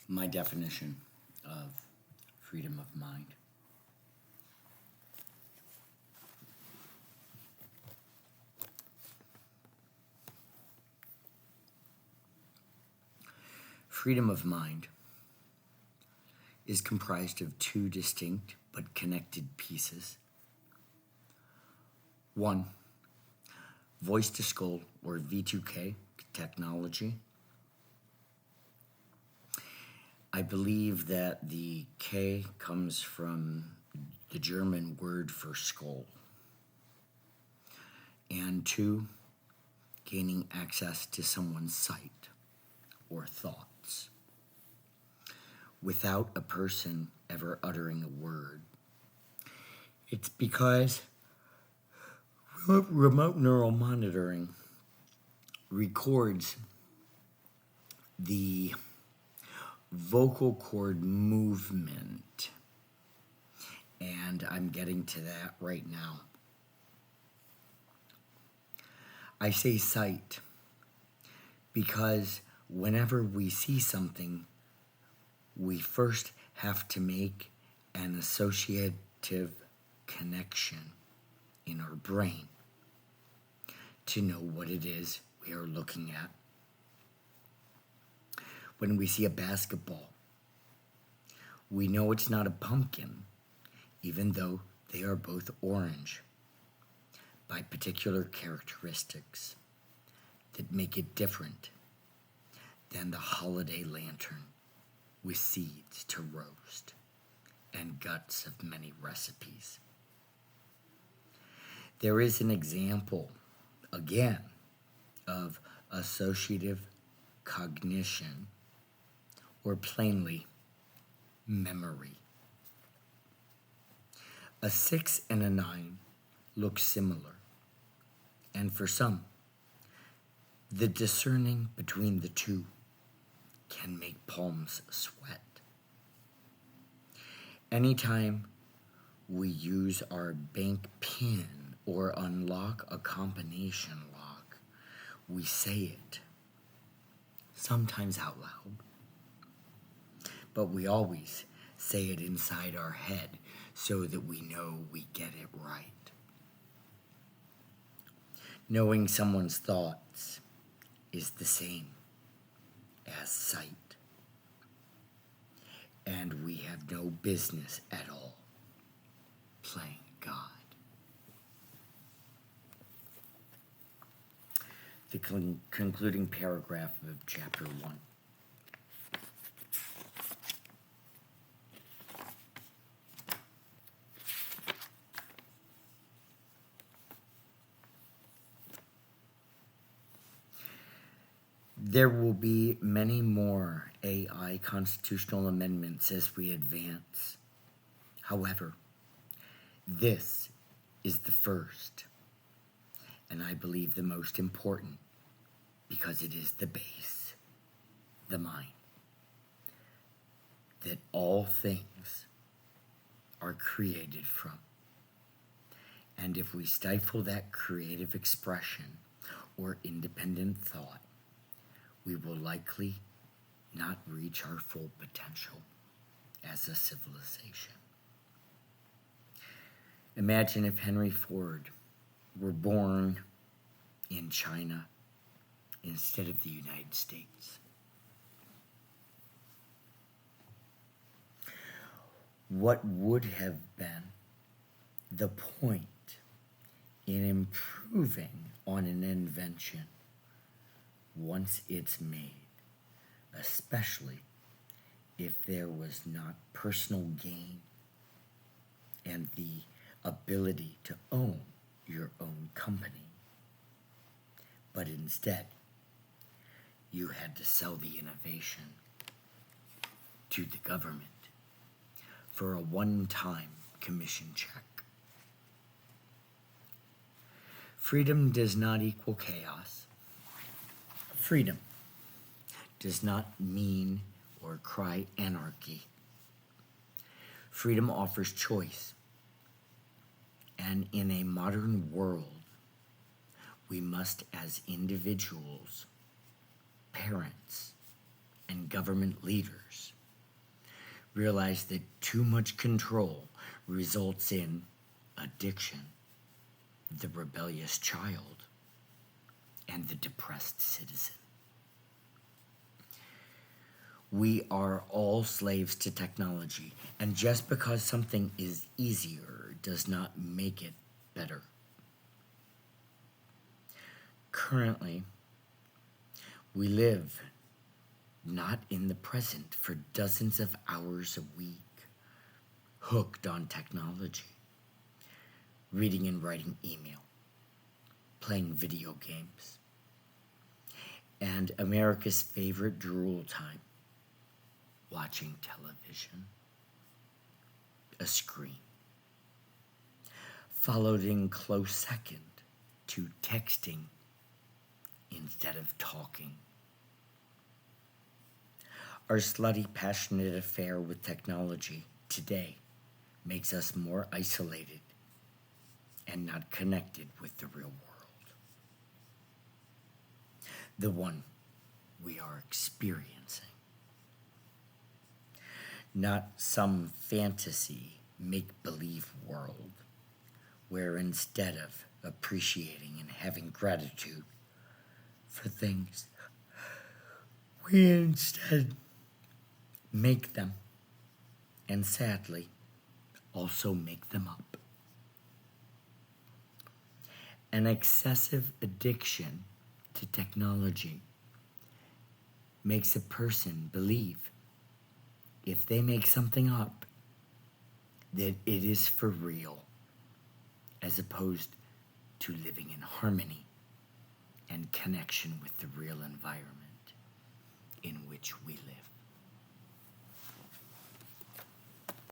My definition of freedom of mind. Freedom of mind is comprised of two distinct but connected pieces. One, voice to skull or V2K technology. I believe that the K comes from the German word for skull. And two, gaining access to someone's sight or thoughts without a person ever uttering a word. It's because remote neural monitoring records the vocal cord movement, and I'm getting to that right now. I say sight because whenever we see something, we first have to make an associative connection in our brain to know what it is we are looking at. When we see a basketball, we know it's not a pumpkin, even though they are both orange, by particular characteristics that make it different than the holiday lantern with seeds to roast and guts of many recipes. There is an example, again, of associative cognition, or plainly, memory. A 6 and a 9 look similar, and for some, the discerning between the two can make palms sweat. Anytime we use our bank PIN or unlock a combination lock, we say it, sometimes out loud, but we always say it inside our head so that we know we get it right. Knowing someone's thoughts is the same as sight, and we have no business at all playing God. The concluding paragraph of chapter 1. There will be many more AI constitutional amendments as we advance. However, this is the first, and I believe the most important, because it is the base, the mind, that all things are created from. And if we stifle that creative expression or independent thought, we will likely not reach our full potential as a civilization. Imagine if Henry Ford were born in China instead of the United States. What would have been the point in improving on an invention once it's made, especially if there was not personal gain and the ability to own your own company, but instead you had to sell the innovation to the government for a one-time commission check. Freedom does not equal chaos. Freedom does not mean or cry anarchy. Freedom offers choice. And in a modern world, we must, as individuals, parents, and government leaders, realize that too much control results in addiction, the rebellious child, and the depressed citizen. We are all slaves to technology, and just because something is easier does not make it better. Currently, we live not in the present for dozens of hours a week, hooked on technology, reading and writing email, playing video games, and America's favorite drool time, watching television, a screen, followed in close second to texting instead of talking. Our slutty, passionate affair with technology today makes us more isolated and not connected with the real world, the one we are experiencing. Not some fantasy, make-believe world where instead of appreciating and having gratitude for things, we instead make them, and sadly, also make them up. An excessive addiction to technology makes a person believe if they make something up, that it is for real, as opposed to living in harmony and connection with the real environment in which we live.